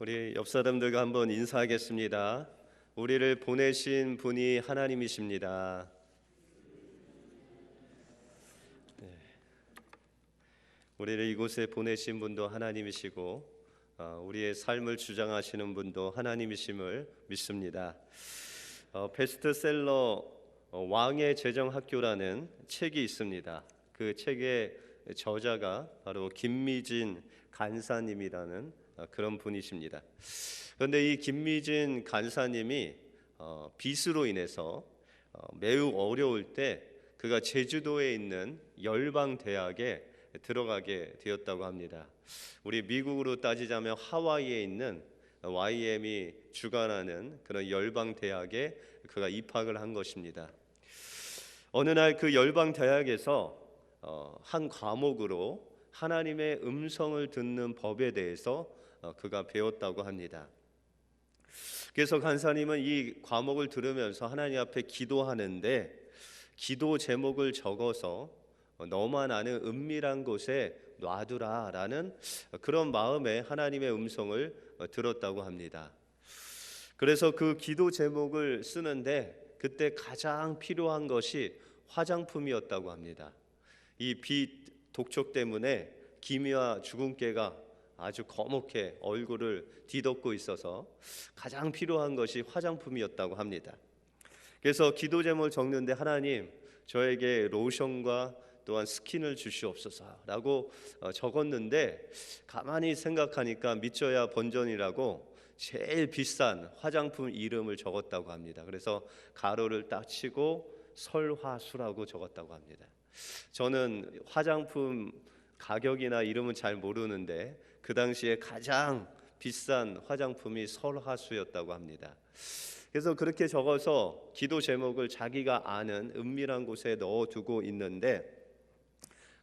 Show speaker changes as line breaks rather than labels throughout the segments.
우리 옆 사람들과 한번 인사하겠습니다. 우리를 보내신 분이 하나님이십니다. 우리를 이곳에 보내신 분도 하나님이시고 우리의 삶을 주장하시는 분도 하나님이심을 믿습니다. 베스트셀러 왕의 재정학교라는 책이 있습니다. 그 책의 저자가 바로 김미진 간사님이라는 그런 분이십니다. 그런데 이 김미진 간사님이 빚으로 인해서 매우 어려울 때 그가 제주도에 있는 열방대학에 들어가게 되었다고 합니다. 우리 미국으로 따지자면 하와이에 있는 YM이 주관하는 그런 열방대학에 그가 입학을 한 것입니다. 어느 날 그 열방대학에서 한 과목으로 하나님의 음성을 듣는 법에 대해서 그가 배웠다고 합니다. 그래서 간사님은 이 과목을 들으면서 하나님 앞에 기도하는데 기도 제목을 적어서 너만 아는 은밀한 곳에 놔두라라는 그런 마음에 하나님의 음성을 들었다고 합니다. 그래서 그 기도 제목을 쓰는데 그때 가장 필요한 것이 화장품이었다고 합니다. 이 빛 독촉 때문에 기미와 주근깨가 아주 거목해 얼굴을 뒤덮고 있어서 가장 필요한 것이 화장품이었다고 합니다. 그래서 기도 제목을 적는데 하나님 저에게 로션과 또한 스킨을 주시옵소서라고 적었는데 가만히 생각하니까 믿져야 번전이라고 제일 비싼 화장품 이름을 적었다고 합니다. 그래서 가로를 딱 치고 설화수라고 적었다고 합니다. 저는 화장품 가격이나 이름은 잘 모르는데 그 당시에 가장 비싼 화장품이 설화수였다고 합니다. 그래서 그렇게 적어서 기도 제목을 자기가 아는 은밀한 곳에 넣어두고 있는데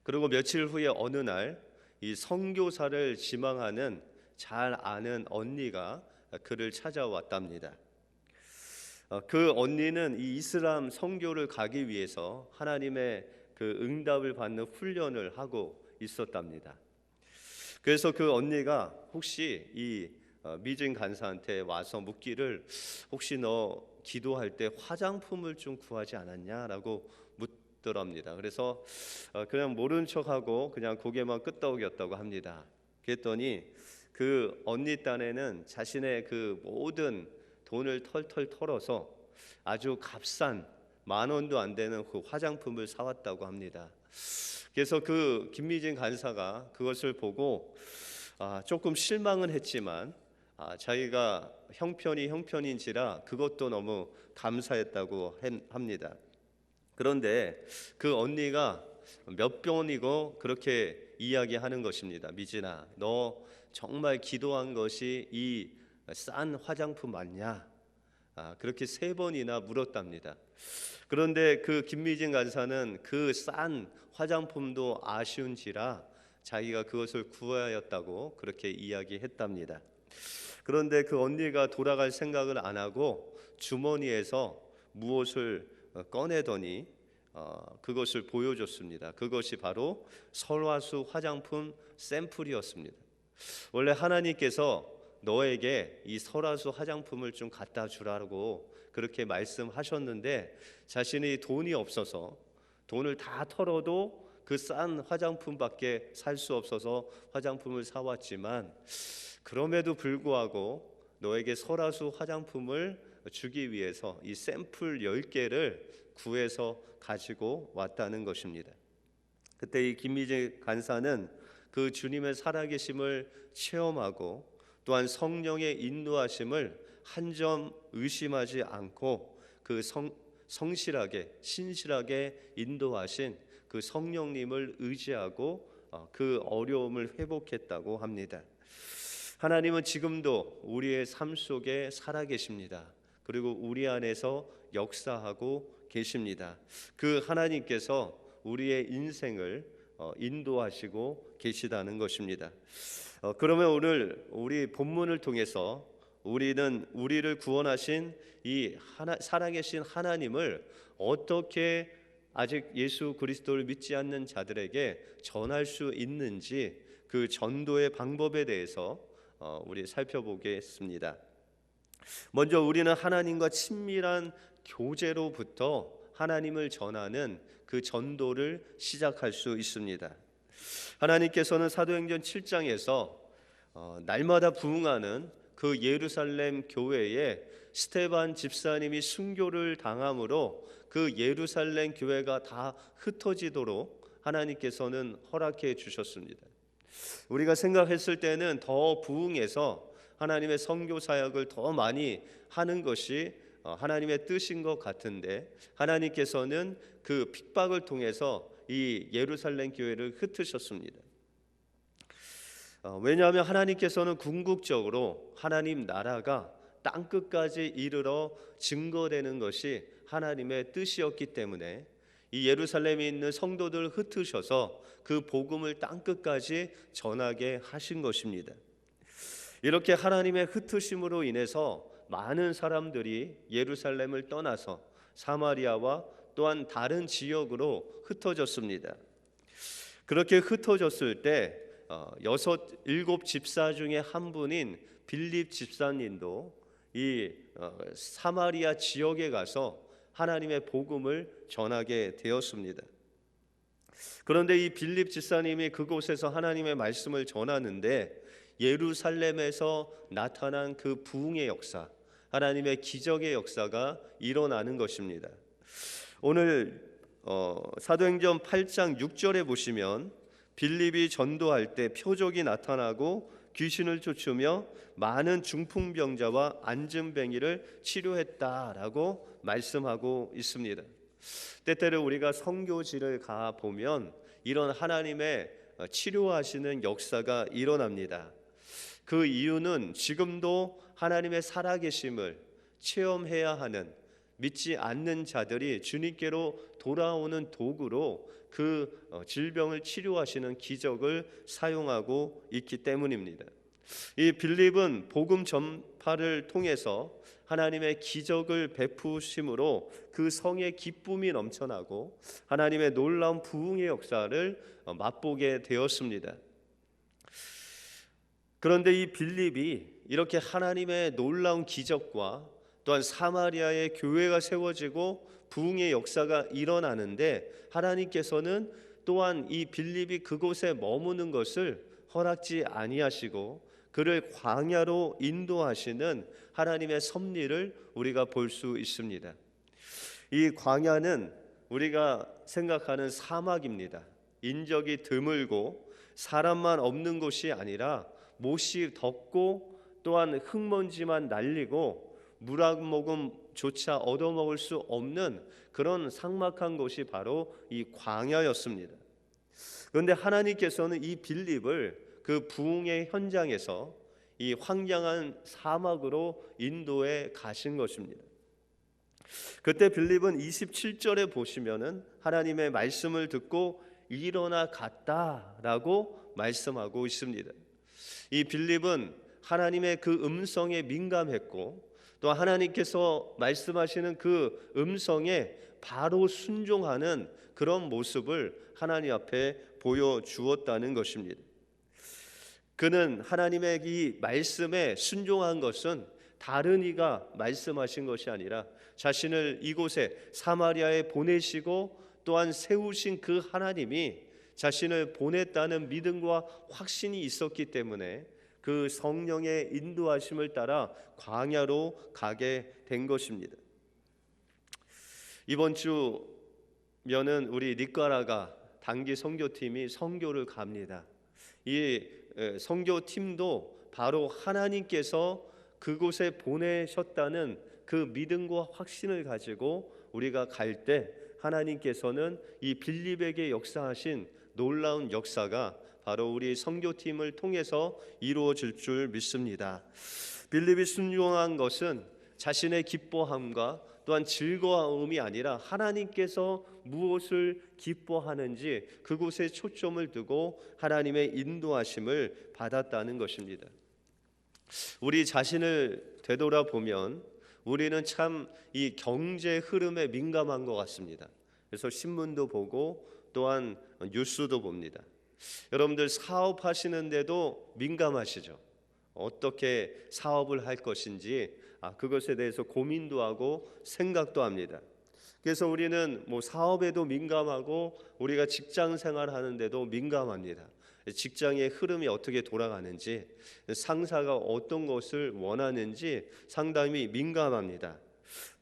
그리고 며칠 후에 어느 날 이 선교사를 지망하는 잘 아는 언니가 그를 찾아왔답니다. 그 언니는 이 이슬람 선교를 가기 위해서 하나님의 그 응답을 받는 훈련을 하고 있었답니다. 그래서 그 언니가 혹시 이 미진 간사한테 와서 묻기를 혹시 너 기도할 때 화장품을 좀 구하지 않았냐라고 묻더랍니다. 그래서 그냥 모른 척하고 그냥 고개만 끄덕였다고 합니다. 그랬더니 그 언니 딴에는 자신의 그 모든 돈을 털털 털어서 아주 값싼 10,000원도 안 되는 그 화장품을 사왔다고 합니다. 그래서 그 김미진 간사가 그것을 보고 조금 실망은 했지만 자기가 형편인지라 그것도 너무 감사했다고 합니다. 그런데 그 언니가 몇 번이고 그렇게 이야기하는 것입니다. 미진아, 너 정말 기도한 것이 이 싼 화장품 맞냐? 그렇게 3번이나 물었답니다. 그런데 그 김미진 간사는 그 싼 화장품도 아쉬운지라 자기가 그것을 구하였다고 그렇게 이야기했답니다. 그런데 그 언니가 돌아갈 생각을 안 하고 주머니에서 무엇을 꺼내더니 그것을 보여줬습니다. 그것이 바로 설화수 화장품 샘플이었습니다. 원래 하나님께서 너에게 이 설화수 화장품을 좀 갖다 주라고 그렇게 말씀하셨는데 자신이 돈이 없어서 돈을 다 털어도 그 싼 화장품밖에 살 수 없어서 화장품을 사왔지만 그럼에도 불구하고 너에게 설화수 화장품을 주기 위해서 이 샘플 10개를 구해서 가지고 왔다는 것입니다. 그때 이 김미진 간사는 그 주님의 살아계심을 체험하고 또한 성령의 인도하심을 한 점 의심하지 않고 그 성실하게 신실하게 인도하신 그 성령님을 의지하고 그 어려움을 회복했다고 합니다. 하나님은 지금도 우리의 삶 속에 살아계십니다. 그리고 우리 안에서 역사하고 계십니다. 그 하나님께서 우리의 인생을 인도하시고 계시다는 것입니다. 그러면 오늘 우리 본문을 통해서 우리는 우리를 구원하신 이 살아계신 하나님을 어떻게 아직 예수 그리스도를 믿지 않는 자들에게 전할 수 있는지 그 전도의 방법에 대해서 우리 살펴보겠습니다. 먼저 우리는 하나님과 친밀한 교제로부터 하나님을 전하는 그 전도를 시작할 수 있습니다. 하나님께서는 사도행전 7장에서 날마다 부흥하는 그 예루살렘 교회에 스데반 집사님이 순교를 당함으로 그 예루살렘 교회가 다 흩어지도록 하나님께서는 허락해 주셨습니다. 우리가 생각했을 때는 더 부흥해서 하나님의 선교 사역을 더 많이 하는 것이 하나님의 뜻인 것 같은데, 하나님께서는 그 핍박을 통해서 이 예루살렘 교회를 흩으셨습니다. 왜냐하면 하나님께서는 궁극적으로 하나님 나라가 땅끝까지 이르러 증거되는 것이 하나님의 뜻이었기 때문에 이 예루살렘에 있는 성도들 흩으셔서 그 복음을 땅끝까지 전하게 하신 것입니다. 이렇게 하나님의 흩으심으로 인해서 많은 사람들이 예루살렘을 떠나서 사마리아와 또한 다른 지역으로 흩어졌습니다. 그렇게 흩어졌을 때 일곱 집사 중에 한 분인 빌립 집사님도 이 사마리아 지역에 가서 하나님의 복음을 전하게 되었습니다. 그런데 이 빌립 집사님이 그곳에서 하나님의 말씀을 전하는데 예루살렘에서 나타난 그 부흥의 역사, 하나님의 기적의 역사가 일어나는 것입니다. 오늘 사도행전 8장 6절에 보시면 빌립이 전도할 때 표적이 나타나고 귀신을 쫓으며 많은 중풍병자와 안진뱅이를 치료했다라고 말씀하고 있습니다. 때때로 우리가 선교지를 가 보면 이런 하나님의 치료하시는 역사가 일어납니다. 그 이유는 지금도 하나님의 살아계심을 체험해야 하는 믿지 않는 자들이 주님께로 돌아오는 도구로 그 질병을 치료하시는 기적을 사용하고 있기 때문입니다. 이 빌립은 복음 전파를 통해서 하나님의 기적을 베푸심으로 그 성의 기쁨이 넘쳐나고 하나님의 놀라운 부흥의 역사를 맛보게 되었습니다. 그런데 이 빌립이 이렇게 하나님의 놀라운 기적과 또한 사마리아의 교회가 세워지고 부흥의 역사가 일어나는데 하나님께서는 또한 이 빌립이 그곳에 머무는 것을 허락지 아니하시고 그를 광야로 인도하시는 하나님의 섭리를 우리가 볼 수 있습니다. 이 광야는 우리가 생각하는 사막입니다. 인적이 드물고 사람만 없는 곳이 아니라 못이 덥고 또한 흙먼지만 날리고 물 한 모금조차 얻어먹을 수 없는 그런 삭막한 곳이 바로 이 광야였습니다. 그런데 하나님께서는 이 빌립을 그 부흥의 현장에서 이 황량한 사막으로 인도해 가신 것입니다. 그때 빌립은 27절에 보시면은 하나님의 말씀을 듣고 일어나 갔다라고 말씀하고 있습니다. 이 빌립은 하나님의 그 음성에 민감했고 또 하나님께서 말씀하시는 그 음성에 바로 순종하는 그런 모습을 하나님 앞에 보여주었다는 것입니다. 그는 하나님의 이 말씀에 순종한 것은 다른 이가 말씀하신 것이 아니라 자신을 이곳에 사마리아에 보내시고 또한 세우신 그 하나님이 자신을 보냈다는 믿음과 확신이 있었기 때문에 그 성령의 인도하심을 따라 광야로 가게 된 것입니다. 이번 주면은 우리 니카라가 단기 선교팀이 선교를 갑니다. 이 선교팀도 바로 하나님께서 그곳에 보내셨다는 그 믿음과 확신을 가지고 우리가 갈 때 하나님께서는 이 빌립에게 역사하신 놀라운 역사가 바로 우리 선교팀을 통해서 이루어질 줄 믿습니다. 빌립이 순종한 것은 자신의 기뻐함과 또한 즐거움이 아니라 하나님께서 무엇을 기뻐하는지 그곳에 초점을 두고 하나님의 인도하심을 받았다는 것입니다. 우리 자신을 되돌아보면 우리는 참 이 경제 흐름에 민감한 것 같습니다. 그래서 신문도 보고 또한 뉴스도 봅니다. 여러분들 사업하시는데도 민감하시죠? 어떻게 사업을 할 것인지 그것에 대해서 고민도 하고 생각도 합니다. 그래서 우리는 사업에도 민감하고 우리가 직장 생활하는데도 민감합니다. 직장의 흐름이 어떻게 돌아가는지, 상사가 어떤 것을 원하는지 상당히 민감합니다.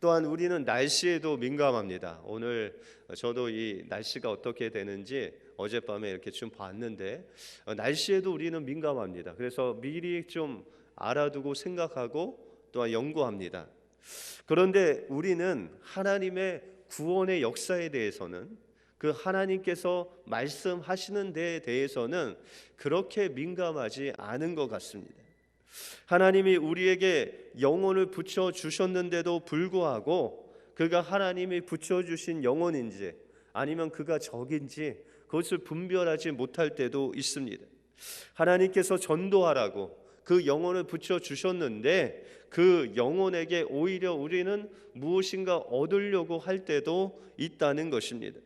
또한 우리는 날씨에도 민감합니다. 오늘 저도 이 날씨가 어떻게 되는지 어젯밤에 이렇게 좀 봤는데 날씨에도 우리는 민감합니다. 그래서 미리 좀 알아두고 생각하고 또한 연구합니다. 그런데 우리는 하나님의 구원의 역사에 대해서는, 그 하나님께서 말씀하시는 데에 대해서는 그렇게 민감하지 않은 것 같습니다. 하나님이 우리에게 영혼을 붙여 주셨는데도 불구하고 그가 하나님이 붙여 주신 영혼인지 아니면 그가 적인지 그것을 분별하지 못할 때도 있습니다. 하나님께서 전도하라고 그 영혼을 붙여 주셨는데 그 영혼에게 오히려 우리는 무엇인가 얻으려고 할 때도 있다는 것입니다.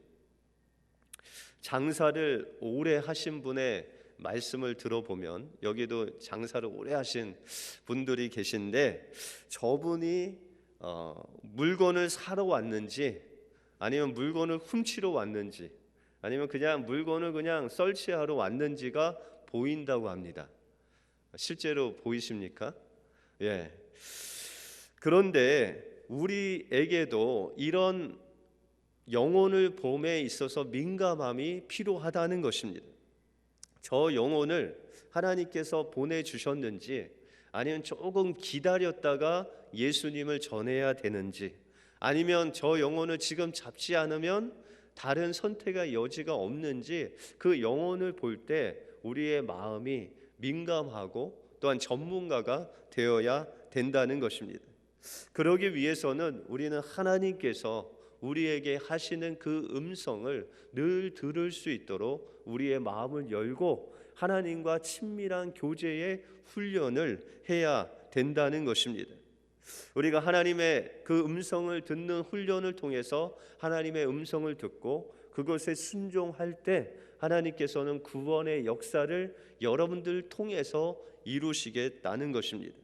장사를 오래 하신 분의 말씀을 들어보면, 여기도 장사를 오래 하신 분들이 계신데 저분이 물건을 사러 왔는지 아니면 물건을 훔치러 왔는지 아니면 그냥 물건을 그냥 썰치하러 왔는지가 보인다고 합니다. 실제로 보이십니까? 예. 그런데 우리에게도 이런 영혼을 봄에 있어서 민감함이 필요하다는 것입니다. 저 영혼을 하나님께서 보내주셨는지 아니면 조금 기다렸다가 예수님을 전해야 되는지, 아니면 저 영혼을 지금 잡지 않으면 다른 선택의 여지가 없는지, 그 영혼을 볼 때 우리의 마음이 민감하고 또한 전문가가 되어야 된다는 것입니다. 그러기 위해서는 우리는 하나님께서 우리에게 하시는 그 음성을 늘 들을 수 있도록 우리의 마음을 열고 하나님과 친밀한 교제의 훈련을 해야 된다는 것입니다. 우리가 하나님의 그 음성을 듣는 훈련을 통해서 하나님의 음성을 듣고 그것에 순종할 때 하나님께서는 구원의 역사를 여러분들 통해서 이루시겠다는 것입니다.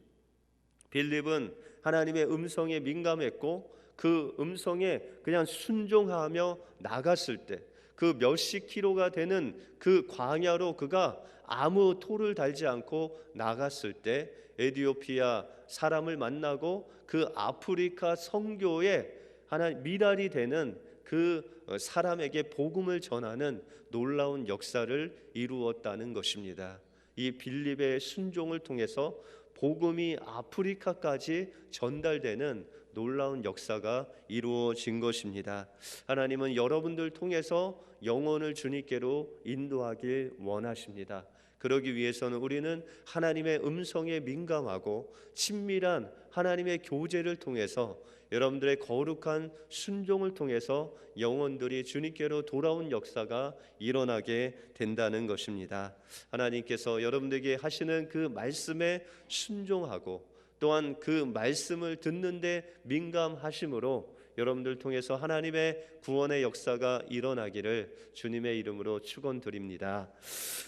빌립은 하나님의 음성에 민감했고 그 음성에 그냥 순종하며 나갔을 때, 그 몇십 킬로가 되는 그 광야로 그가 아무 토를 달지 않고 나갔을 때 에티오피아 사람을 만나고 그 아프리카 선교에 하나님 미랄이 되는 그 사람에게 복음을 전하는 놀라운 역사를 이루었다는 것입니다. 이 빌립의 순종을 통해서 복음이 아프리카까지 전달되는 놀라운 역사가 이루어진 것입니다. 하나님은 여러분들 통해서 영혼을 주님께로 인도하길 원하십니다. 그러기 위해서는 우리는 하나님의 음성에 민감하고 친밀한 하나님의 교제를 통해서 여러분들의 거룩한 순종을 통해서 영혼들이 주님께로 돌아온 역사가 일어나게 된다는 것입니다. 하나님께서 여러분들에게 하시는 그 말씀에 순종하고 또한 그 말씀을 듣는데 민감하심으로 여러분들 통해서 하나님의 구원의 역사가 일어나기를 주님의 이름으로 축원드립니다.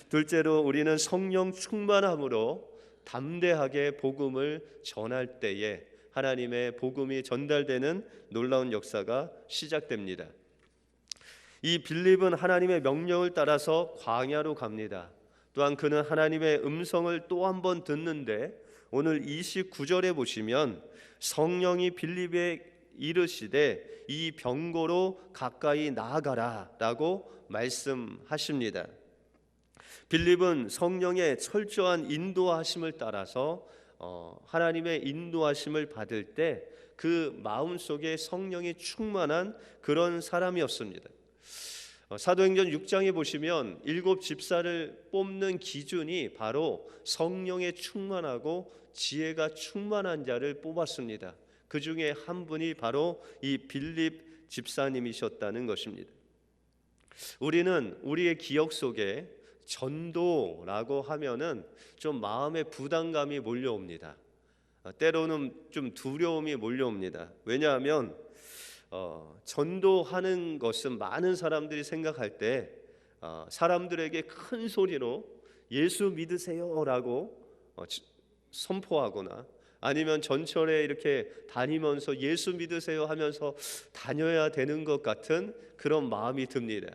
둘째로 우리는 성령 충만함으로 담대하게 복음을 전할 때에 하나님의 복음이 전달되는 놀라운 역사가 시작됩니다. 이 빌립은 하나님의 명령을 따라서 광야로 갑니다. 또한 그는 하나님의 음성을 또 한 번 듣는데 오늘 29절에 보시면 성령이 빌립에 이르시되 이 병고로 가까이 나아가라 라고 말씀하십니다. 빌립은 성령의 철저한 인도하심을 따라서 하나님의 인도하심을 받을 때 그 마음속에 성령이 충만한 그런 사람이었습니다. 사도행전 6장에 보시면 7 집사를 뽑는 기준이 바로 성령에 충만하고 지혜가 충만한 자를 뽑았습니다. 그 중에 한 분이 바로 이 빌립 집사님이셨다는 것입니다. 우리는 우리의 기억 속에 전도라고 하면은 좀 마음의 부담감이 몰려옵니다. 때로는 좀 두려움이 몰려옵니다. 왜냐하면 전도하는 것은 많은 사람들이 생각할 때 사람들에게 큰 소리로 예수 믿으세요라고 선포하거나 아니면 전철에 이렇게 다니면서 예수 믿으세요 하면서 다녀야 되는 것 같은 그런 마음이 듭니다.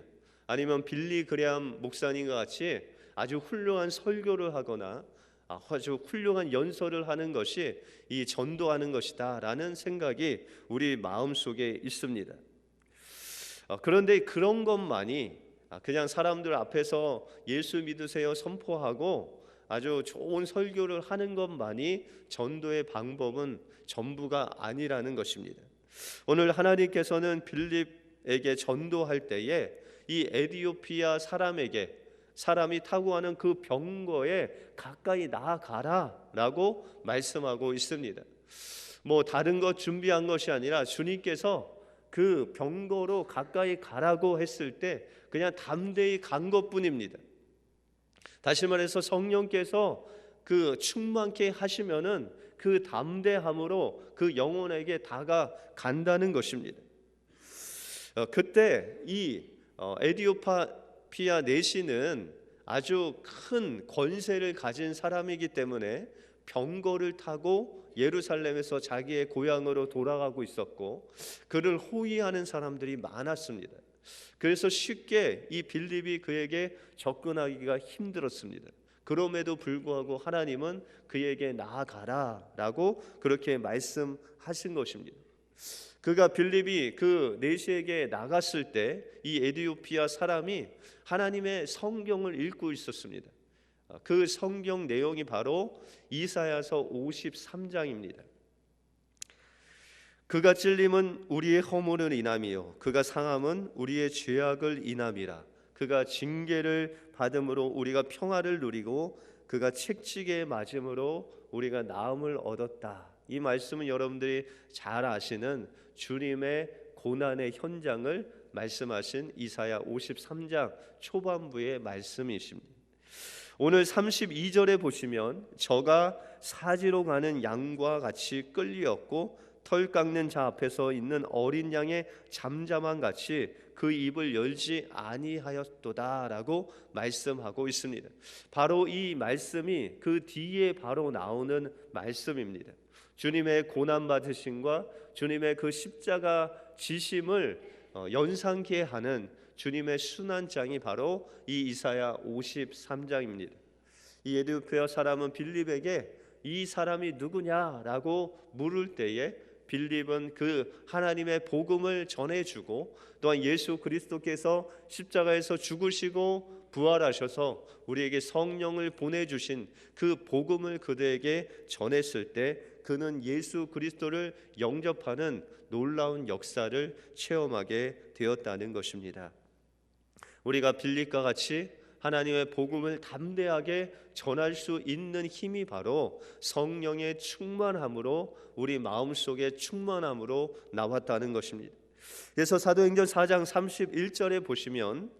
아니면 빌리 그레암 목사님과 같이 아주 훌륭한 설교를 하거나 아주 훌륭한 연설을 하는 것이 이 전도하는 것이다라는 생각이 우리 마음속에 있습니다. 그런데 그런 것만이 그냥 사람들 앞에서 예수 믿으세요 선포하고 아주 좋은 설교를 하는 것만이 전도의 방법은 전부가 아니라는 것입니다. 오늘 하나님께서는 빌립에게 전도할 때에 이 에디오피아 사람이 타고 가는 그 병거에 가까이 나아가라라고 말씀하고 있습니다. 뭐 다른 것 준비한 것이 아니라 주님께서 그 병거로 가까이 가라고 했을 때 그냥 담대히 간 것뿐입니다. 다시 말해서 성령께서 그 충만케 하시면은 그 담대함으로 그 영혼에게 다가간다는 것입니다. 그때 이 에디오피아 내시는 아주 큰 권세를 가진 사람이기 때문에 병거를 타고 예루살렘에서 자기의 고향으로 돌아가고 있었고 그를 호위하는 사람들이 많았습니다. 그래서 쉽게 이 빌립이 그에게 접근하기가 힘들었습니다. 그럼에도 불구하고 하나님은 그에게 나아가라라고 그렇게 말씀하신 것입니다. 그가 빌립이 그 내시에게 나갔을 때 이 에디오피아 사람이 하나님의 성경을 읽고 있었습니다. 그 성경 내용이 바로 이사야서 53장입니다. 그가 찔림은 우리의 허물을 인함이요 그가 상함은 우리의 죄악을 인함이라. 그가 징계를 받음으로 우리가 평화를 누리고 그가 책지게 맞음으로 우리가 나음을 얻었다. 이 말씀은 여러분들이 잘 아시는 주님의 고난의 현장을 말씀하신 이사야 53장 초반부의 말씀이십니다. 오늘 32절에 보시면 저가 사지로 가는 양과 같이 끌리었고 털 깎는 자 앞에서 있는 어린 양의 잠잠함 같이 그 입을 열지 아니하였도다라고 말씀하고 있습니다. 바로 이 말씀이 그 뒤에 바로 나오는 말씀입니다. 주님의 고난 받으심과 주님의 그 십자가 지심을 연상케 하는 주님의 순환장이 바로 이 이사야 53장입니다. 이 에디오피아 사람은 빌립에게 이 사람이 누구냐라고 물을 때에 빌립은 그 하나님의 복음을 전해주고 또한 예수 그리스도께서 십자가에서 죽으시고 부활하셔서 우리에게 성령을 보내주신 그 복음을 그들에게 전했을 때 그는 예수 그리스도를 영접하는 놀라운 역사를 체험하게 되었다는 것입니다. 우리가 빌립과 같이 하나님의 복음을 담대하게 전할 수 있는 힘이 바로 성령의 충만함으로 우리 마음속에 충만함으로 나왔다는 것입니다. 그래서 사도행전 4장 31절에 보시면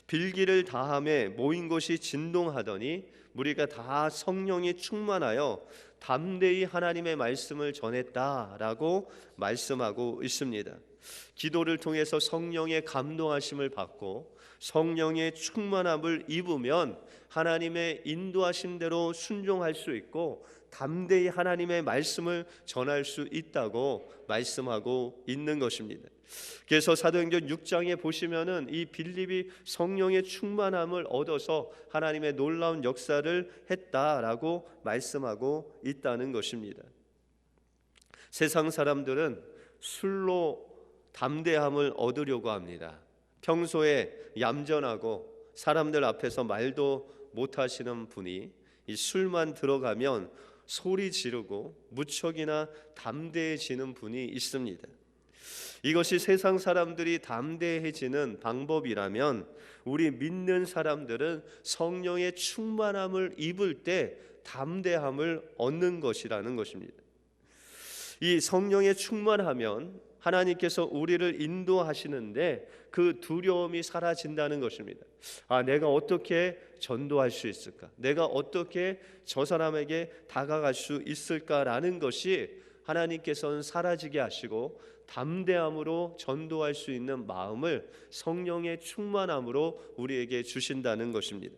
빌기를 다함에 모인 곳이 진동하더니 우리가 다 성령이 충만하여 담대히 하나님의 말씀을 전했다라고 말씀하고 있습니다. 기도를 통해서 성령의 감동하심을 받고 성령의 충만함을 입으면 하나님의 인도하심대로 순종할 수 있고 담대히 하나님의 말씀을 전할 수 있다고 말씀하고 있는 것입니다. 그래서 사도행전 6장에 보시면은 이 빌립이 성령의 충만함을 얻어서 하나님의 놀라운 역사를 했다라고 말씀하고 있다는 것입니다. 세상 사람들은 술로 담대함을 얻으려고 합니다. 평소에 얌전하고 사람들 앞에서 말도 못하시는 분이 이 술만 들어가면 소리 지르고 무척이나 담대해지는 분이 있습니다. 이것이 세상 사람들이 담대해지는 방법이라면 우리 믿는 사람들은 성령의 충만함을 입을 때 담대함을 얻는 것이라는 것입니다. 이 성령의 충만하면 하나님께서 우리를 인도하시는데 그 두려움이 사라진다는 것입니다. 내가 어떻게 전도할 수 있을까? 내가 어떻게 저 사람에게 다가갈 수 있을까라는 것이 하나님께서는 사라지게 하시고 담대함으로 전도할 수 있는 마음을 성령의 충만함으로 우리에게 주신다는 것입니다.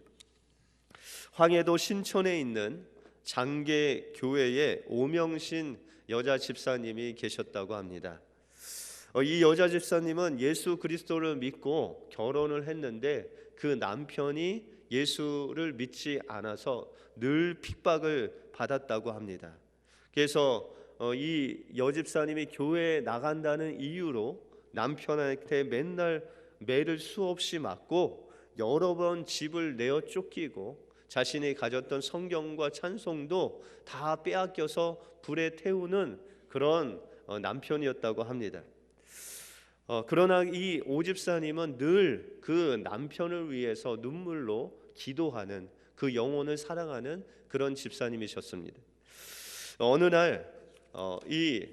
황해도 신천에 있는 장계 교회에 오명신 여자 집사님이 계셨다고 합니다. 이 여자 집사님은 예수 그리스도를 믿고 결혼을 했는데 그 남편이 예수를 믿지 않아서 늘 핍박을 받았다고 합니다. 그래서 이 여집사님이 교회에 나간다는 이유로 남편한테 맨날 매를 수없이 맞고 여러 번 집을 내어 쫓기고 자신이 가졌던 성경과 찬송도 다 빼앗겨서 불에 태우는 그런 남편이었다고 합니다. 그러나 이 오집사님은 늘 그 남편을 위해서 눈물로 기도하는, 그 영혼을 사랑하는 그런 집사님이셨습니다. 어느 날 이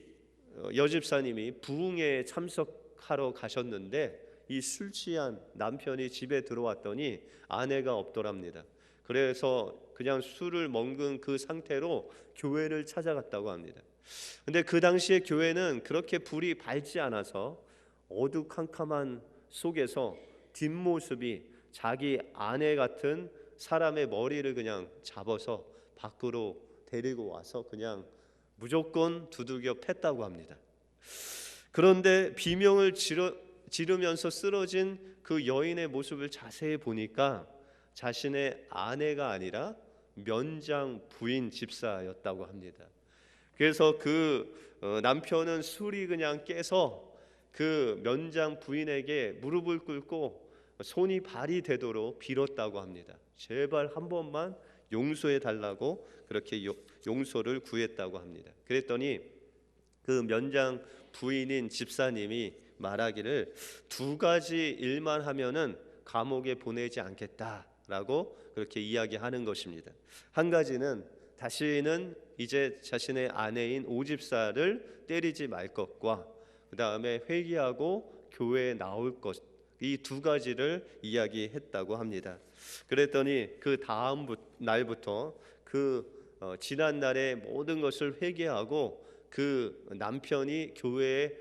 여집사님이 부흥회에 참석하러 가셨는데 이 술 취한 남편이 집에 들어왔더니 아내가 없더랍니다. 그래서 그냥 술을 먹은 그 상태로 교회를 찾아갔다고 합니다. 근데 그 당시에 교회는 그렇게 불이 밝지 않아서 어두컴컴한 속에서 뒷모습이 자기 아내 같은 사람의 머리를 그냥 잡아서 밖으로 데리고 와서 그냥 무조건 두들겨 팼다고 합니다. 그런데 비명을 지르면서 쓰러진 그 여인의 모습을 자세히 보니까 자신의 아내가 아니라 면장 부인 집사였다고 합니다. 그래서 그 남편은 술이 그냥 깨서 그 면장 부인에게 무릎을 꿇고 손이 발이 되도록 빌었다고 합니다. 제발 한 번만 용서해 달라고 그렇게 용서를 구했다고 합니다. 그랬더니 그 면장 부인인 집사님이 말하기를 2가지 일만 하면은 감옥에 보내지 않겠다라고 그렇게 이야기하는 것입니다. 한 가지는 다시는 이제 자신의 아내인 오집사를 때리지 말 것과 그 다음에 회개하고 교회에 나올 것, 이 2가지를 이야기했다고 합니다. 그랬더니 그 다음 날부터 그 지난 날의 모든 것을 회개하고 그 남편이 교회에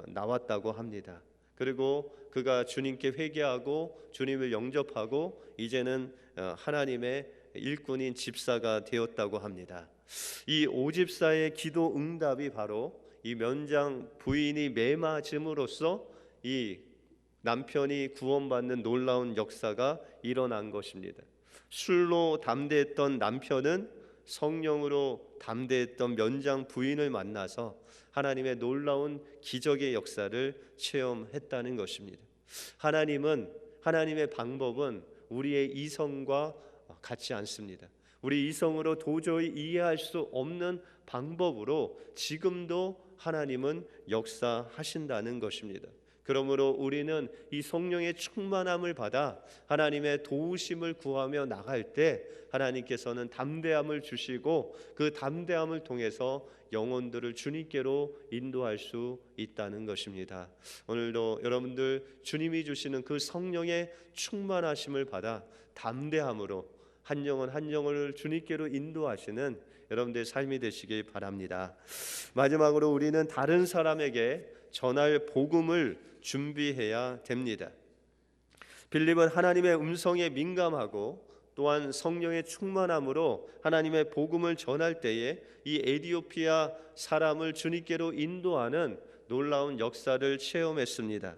나왔다고 합니다. 그리고 그가 주님께 회개하고 주님을 영접하고 이제는 하나님의 일꾼인 집사가 되었다고 합니다. 이 오집사의 기도 응답이 바로 이 면장 부인이 매 맞음으로써 이 남편이 구원받는 놀라운 역사가 일어난 것입니다. 술로 담대했던 남편은 성령으로 담대했던 면장 부인을 만나서 하나님의 놀라운 기적의 역사를 체험했다는 것입니다. 하나님의 방법은 우리의 이성과 같지 않습니다. 우리 이성으로 도저히 이해할 수 없는 방법으로 지금도 하나님은 역사하신다는 것입니다. 그러므로 우리는 이 성령의 충만함을 받아 하나님의 도우심을 구하며 나갈 때 하나님께서는 담대함을 주시고 그 담대함을 통해서 영혼들을 주님께로 인도할 수 있다는 것입니다. 오늘도 여러분들 주님이 주시는 그 성령의 충만하심을 받아 담대함으로 한 영혼 한 영혼을 주님께로 인도하시는 여러분들의 삶이 되시길 바랍니다. 마지막으로 우리는 다른 사람에게 전할 복음을 준비해야 됩니다. 빌립은 하나님의 음성에 민감하고 또한 성령의 충만함으로 하나님의 복음을 전할 때에 이 에티오피아 사람을 주님께로 인도하는 놀라운 역사를 체험했습니다.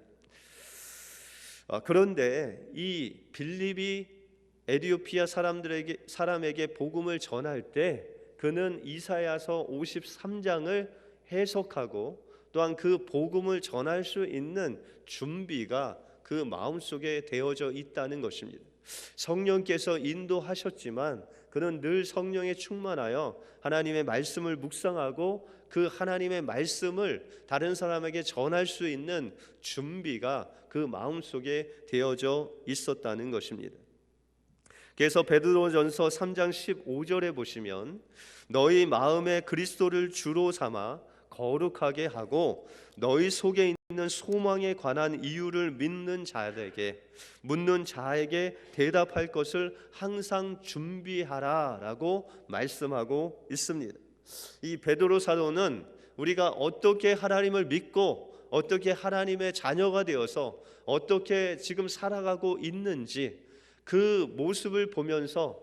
그런데 이 빌립이 에티오피아 사람에게 복음을 전할 때 그는 이사야서 53장을 해석하고 또한 그 복음을 전할 수 있는 준비가 그 마음속에 되어져 있다는 것입니다. 성령께서 인도하셨지만 그는 늘 성령에 충만하여 하나님의 말씀을 묵상하고 그 하나님의 말씀을 다른 사람에게 전할 수 있는 준비가 그 마음속에 되어져 있었다는 것입니다. 그래서 베드로전서 3장 15절에 보시면 너희 마음에 그리스도를 주로 삼아 거룩하게 하고 너희 속에 있는 소망에 관한 이유를 묻는 자에게 대답할 것을 항상 준비하라라고 말씀하고 있습니다. 이 베드로 사도는 우리가 어떻게 하나님을 믿고 어떻게 하나님의 자녀가 되어서 어떻게 지금 살아가고 있는지 그 모습을 보면서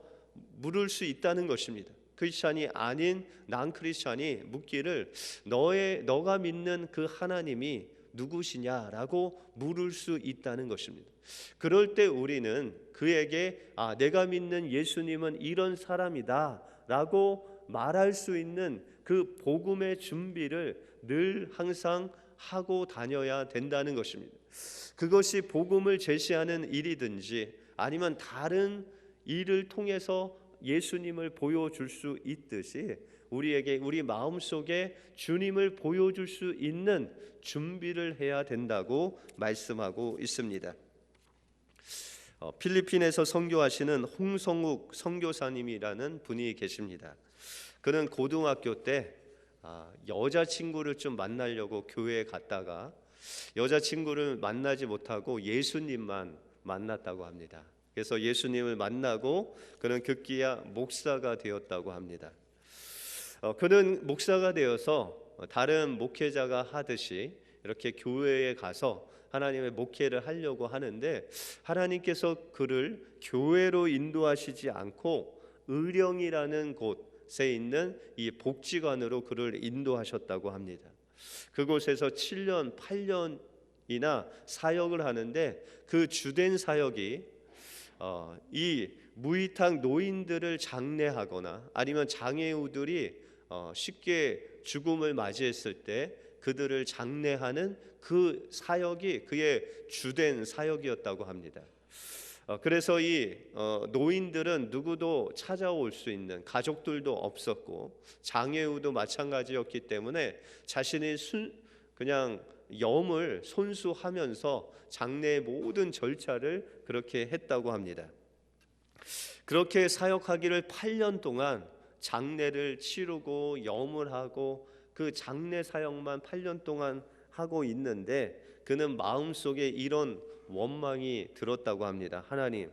물을 수 있다는 것입니다. 크리스찬이 아닌 난 크리스찬이 묻기를 너가 믿는 그 하나님이 누구시냐라고 물을 수 있다는 것입니다. 그럴 때 우리는 그에게 내가 믿는 예수님은 이런 사람이다라고 말할 수 있는 그 복음의 준비를 늘 항상 하고 다녀야 된다는 것입니다. 그것이 복음을 제시하는 일이든지 아니면 다른 일을 통해서 예수님을 보여줄 수 있듯이 우리에게 우리 마음속에 주님을 보여줄 수 있는 준비를 해야 된다고 말씀하고 있습니다. 필리핀에서 선교하시는 홍성욱 선교사님이라는 분이 계십니다. 그는 고등학교 때 여자친구를 좀 만나려고 교회에 갔다가 여자친구를 만나지 못하고 예수님만 만났다고 합니다. 그래서 예수님을 만나고 그는 급기야 목사가 되었다고 합니다. 그는 목사가 되어서 다른 목회자가 하듯이 이렇게 교회에 가서 하나님의 목회를 하려고 하는데 하나님께서 그를 교회로 인도하시지 않고 의령이라는 곳에 있는 이 복지관으로 그를 인도하셨다고 합니다. 그곳에서 7년, 8년이나 사역을 하는데 그 주된 사역이 이 무이탁 노인들을 장례하거나 아니면 장애우들이 쉽게 죽음을 맞이했을 때 그들을 장례하는 그 사역이 그의 주된 사역이었다고 합니다. 그래서 이 노인들은 누구도 찾아올 수 있는 가족들도 없었고 장애우도 마찬가지였기 때문에 자신이 그냥 염을 손수하면서 장례의 모든 절차를 그렇게 했다고 합니다. 그렇게 사역하기를 8년 동안 장례를 치르고 염을 하고 그 장례 사역만 8년 동안 하고 있는데 그는 마음속에 이런 원망이 들었다고 합니다. 하나님,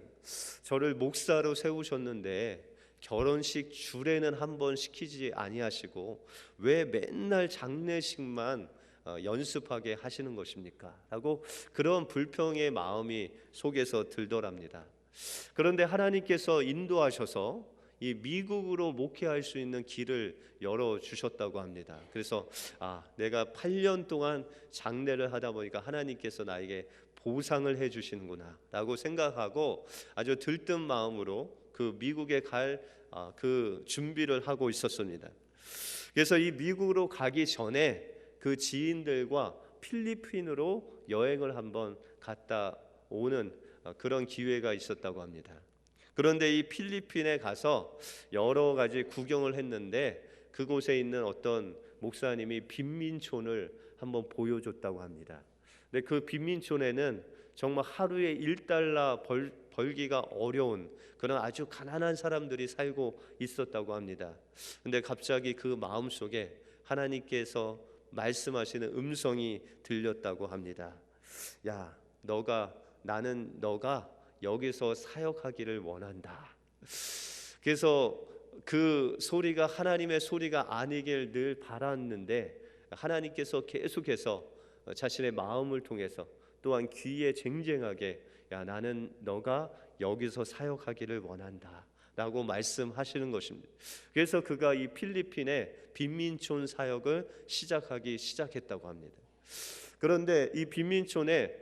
저를 목사로 세우셨는데 결혼식 주례는 한번 시키지 아니하시고 왜 맨날 장례식만 연습하게 하시는 것입니까? 라고 그런 불평의 마음이 속에서 들더랍니다. 그런데 하나님께서 인도하셔서 이 미국으로 목회할 수 있는 길을 열어주셨다고 합니다. 그래서 내가 8년 동안 장례를 하다 보니까 하나님께서 나에게 보상을 해주시는구나 라고 생각하고 아주 들뜬 마음으로 그 미국에 갈 그 준비를 하고 있었습니다. 그래서 이 미국으로 가기 전에 그 지인들과 필리핀으로 여행을 한번 갔다 오는 그런 기회가 있었다고 합니다. 그런데 이 필리핀에 가서 여러 가지 구경을 했는데 그곳에 있는 어떤 목사님이 빈민촌을 한번 보여줬다고 합니다. 근데 그 빈민촌에는 정말 하루에 $1 벌기가 어려운 그런 아주 가난한 사람들이 살고 있었다고 합니다. 근데 갑자기 그 마음속에 하나님께서 말씀하시는 음성이 들렸다고 합니다. 야, 너가 여기서 사역하기를 원한다. 그래서 그 소리가 하나님의 소리가 아니길 늘 바랐는데 하나님께서 계속해서 자신의 마음을 통해서 또한 귀에 쟁쟁하게 너가 여기서 사역하기를 원한다 라고 말씀하시는 것입니다. 그래서 그가 이 필리핀의 빈민촌 사역을 시작했다고 합니다. 그런데 이 빈민촌에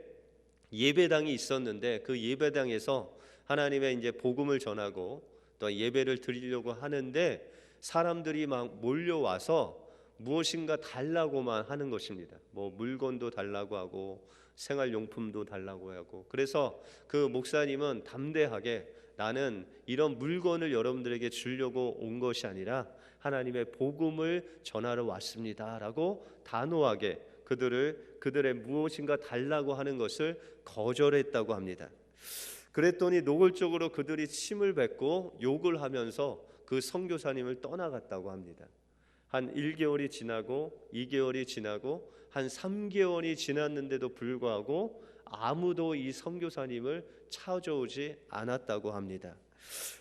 예배당이 있었는데 그 예배당에서 하나님의 이제 복음을 전하고 또 예배를 드리려고 하는데 사람들이 막 몰려와서 무엇인가 달라고만 하는 것입니다. 뭐 물건도 달라고 하고 생활용품도 달라고 하고 그래서 그 목사님은 담대하게 나는 이런 물건을 여러분들에게 주려고 온 것이 아니라 하나님의 복음을 전하러 왔습니다라고 단호하게 그들의 무엇인가 달라고 하는 것을 거절했다고 합니다. 그랬더니 노골적으로 그들이 침을 뱉고 욕을 하면서 그 선교사님을 떠나갔다고 합니다. 한 1개월이 지나고 2개월이 지나고 한 3개월이 지났는데도 불구하고 아무도 이 선교사님을 찾아오지 않았다고 합니다.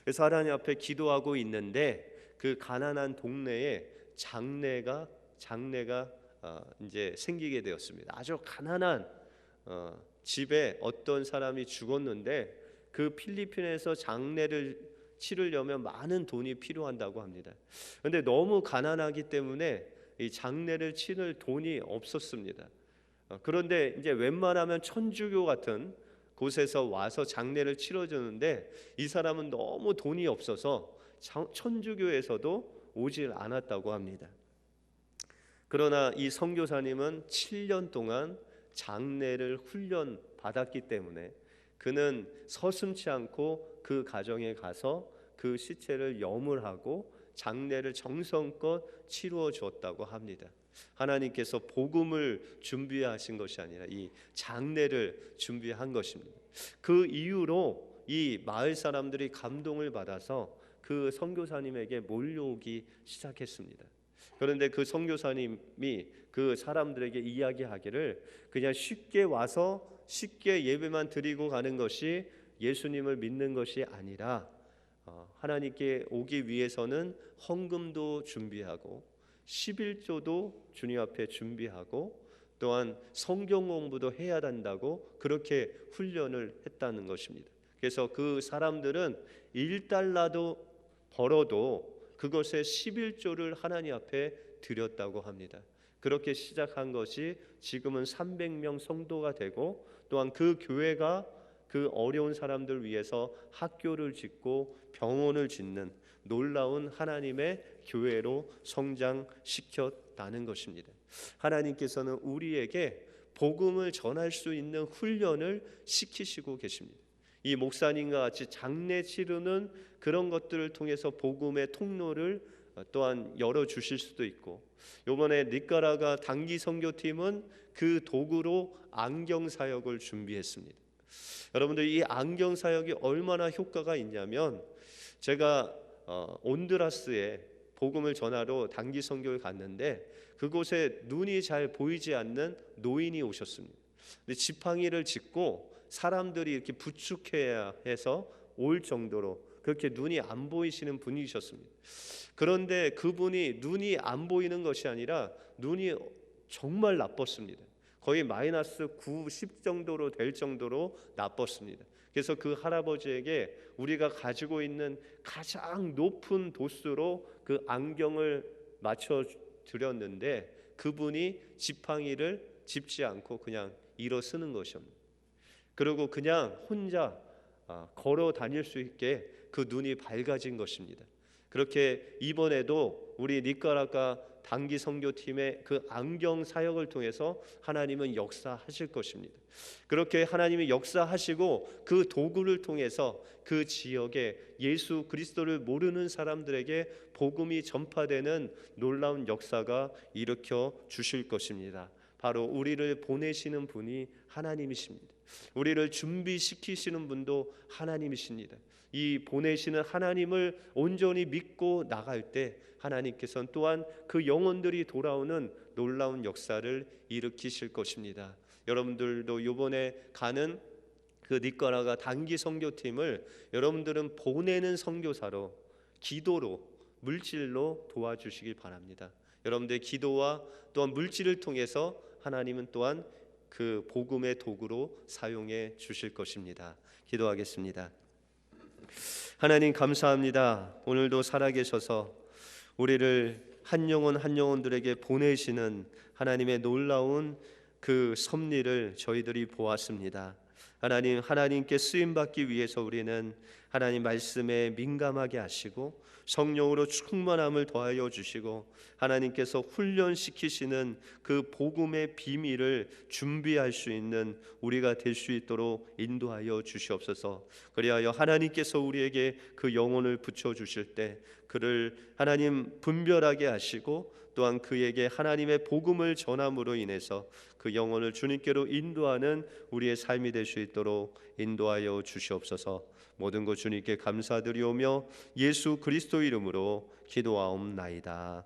그래서 하나님 앞에 기도하고 있는데 그 가난한 동네에 장례가 이제 생기게 되었습니다. 아주 가난한 집에 어떤 사람이 죽었는데 그 필리핀에서 장례를 치르려면 많은 돈이 필요한다고 합니다. 그런데 너무 가난하기 때문에 이 장례를 치를 돈이 없었습니다. 그런데 이제 웬만하면 천주교 같은 곳에서 와서 장례를 치러주는데 이 사람은 너무 돈이 없어서 천주교에서도 오질 않았다고 합니다. 그러나 이 선교사님은 7년 동안 장례를 훈련 받았기 때문에 그는 서슴지 않고 그 가정에 가서 그 시체를 염을하고 장례를 정성껏 치루어 주었다고 합니다. 하나님께서 복음을 준비하신 것이 아니라 이 장례를 준비한 것입니다. 그 이후로 이 마을 사람들이 감동을 받아서 그 선교사님에게 몰려오기 시작했습니다. 그런데 그 선교사님이 그 사람들에게 이야기하기를 그냥 쉽게 와서 쉽게 예배만 드리고 가는 것이 예수님을 믿는 것이 아니라 하나님께 오기 위해서는 헌금도 준비하고 11조도 주님 앞에 준비하고 또한 성경 공부도 해야 한다고 그렇게 훈련을 했다는 것입니다. 그래서 그 사람들은 1달러도 벌어도 그것의 11조를 하나님 앞에 드렸다고 합니다. 그렇게 시작한 것이 지금은 300명 성도가 되고 또한 그 교회가 그 어려운 사람들 위해서 학교를 짓고 병원을 짓는 놀라운 하나님의 교회로 성장시켰다는 것입니다. 하나님께서는 우리에게 복음을 전할 수 있는 훈련을 시키시고 계십니다. 이 목사님과 같이 장례 치르는 그런 것들을 통해서 복음의 통로를 또한 열어주실 수도 있고, 이번에 니카라과 단기 선교팀은 그 도구로 안경 사역을 준비했습니다. 여러분들, 이 안경 사역이 얼마나 효과가 있냐면, 제가 온두라스에 복음을 전하러 단기 선교를 갔는데 그곳에 눈이 잘 보이지 않는 노인이 오셨습니다. 근데 지팡이를 짚고 사람들이 이렇게 부축해야 해서 올 정도로 그렇게 눈이 안 보이시는 분이셨습니다. 그런데 그분이 눈이 안 보이는 것이 아니라 눈이 정말 나빴습니다. 거의 마이너스 9, 10 정도로 될 정도로 나빴습니다. 그래서 그 할아버지에게 우리가 가지고 있는 가장 높은 도수로 그 안경을 맞춰 드렸는데 그분이 지팡이를 짚지 않고 그냥 일어서는 것이었습니다. 그리고 그냥 혼자 걸어 다닐 수 있게 그 눈이 밝아진 것입니다. 그렇게 이번에도 우리 니카라과 단기 선교팀의 그 안경 사역을 통해서 하나님은 역사하실 것입니다. 그렇게 하나님이 역사하시고 그 도구를 통해서 그 지역에 예수 그리스도를 모르는 사람들에게 복음이 전파되는 놀라운 역사가 일으켜 주실 것입니다. 바로 우리를 보내시는 분이 하나님이십니다. 우리를 준비시키시는 분도 하나님이십니다. 이 보내시는 하나님을 온전히 믿고 나갈 때 하나님께서는 또한 그 영혼들이 돌아오는 놀라운 역사를 일으키실 것입니다. 여러분들도 이번에 가는 그 니카라과 단기 선교팀을 여러분들은 보내는 선교사로, 기도로, 물질로 도와주시길 바랍니다. 여러분들의 기도와 또한 물질을 통해서 하나님은 또한 그 복음의 도구로 사용해 주실 것입니다. 기도하겠습니다. 하나님 감사합니다. 오늘도 살아계셔서 우리를 한 영혼 한 영혼들에게 보내시는 하나님의 놀라운 그 섭리를 저희들이 보았습니다. 하나님, 하나님께 쓰임받기 위해서 우리는 하나님 말씀에 민감하게 하시고 성령으로 충만함을 더하여 주시고 하나님께서 훈련시키시는 그 복음의 비밀을 준비할 수 있는 우리가 될 수 있도록 인도하여 주시옵소서. 그리하여 하나님께서 우리에게 그 영혼을 붙여주실 때 그를 하나님 분별하게 하시고 또한 그에게 하나님의 복음을 전함으로 인해서 그 영혼을 주님께로 인도하는 우리의 삶이 될 수 있도록 인도하여 주시옵소서. 모든 것 주님께 감사드리오며 예수 그리스도 이름으로 기도하옵나이다.